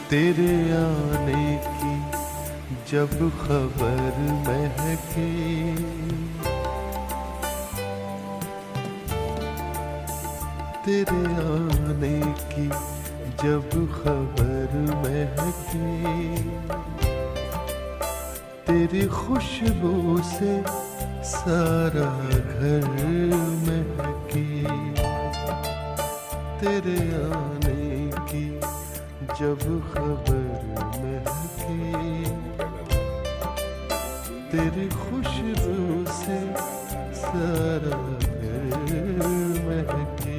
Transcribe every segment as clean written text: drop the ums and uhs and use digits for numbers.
तेरे आने की जब खबर महके, तेरे आने की जब खबर महके, तेरी खुशबू से सारा घर महके, तेरे आने की जब खबर महके, तेरी खुशबू से सारा घर महके।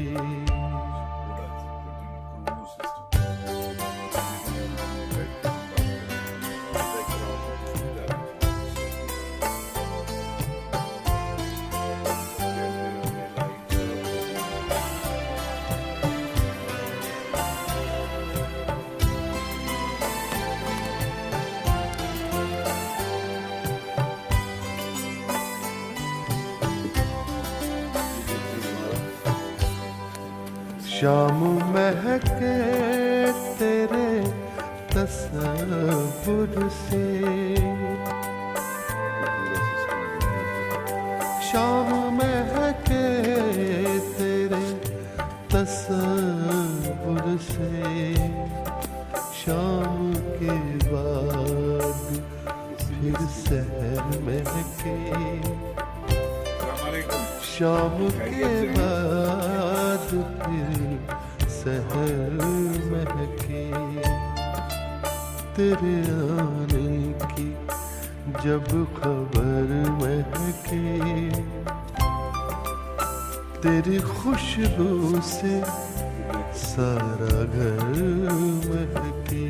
शाम महके तेरे तसव्वुर से, शाम महके तेरे तसव्वुर से, शाम के बाद फिर सहर महके, शाम के बाद फिर सहर महके, तेरे आने की जब खबर महके, तेरी खुशबू से सारा घर महके।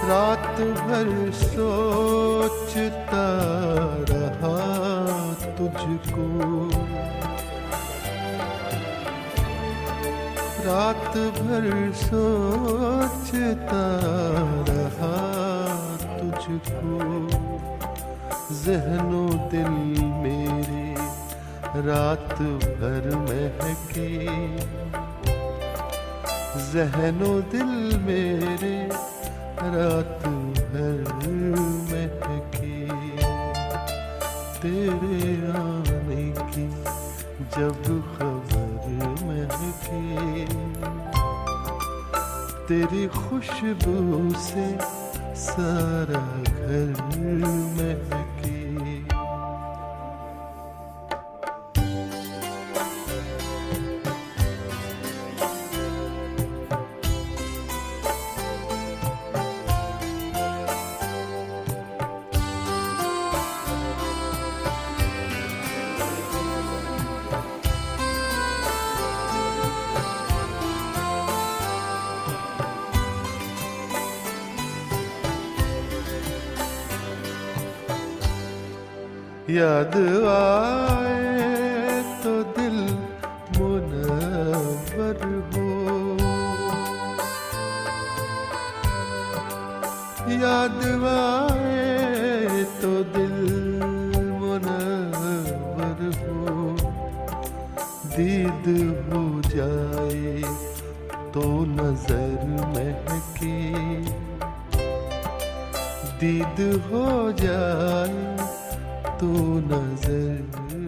रात भर सोचता रहा तुझको, रात भर सोचता रहा तुझको, ज़हनो दिल मेरे रात भर महके, ज़हनो दिल मेरे रात भर महके, तेरे आने की जब खबर महके, तेरी खुशबू से सारा घर महके। याद आए तो दिल मुनव्वर हो, याद आए तो दिल मुनव्वर हो, दीद हो जाए तो नजर महके, दीद हो जाए तो नजर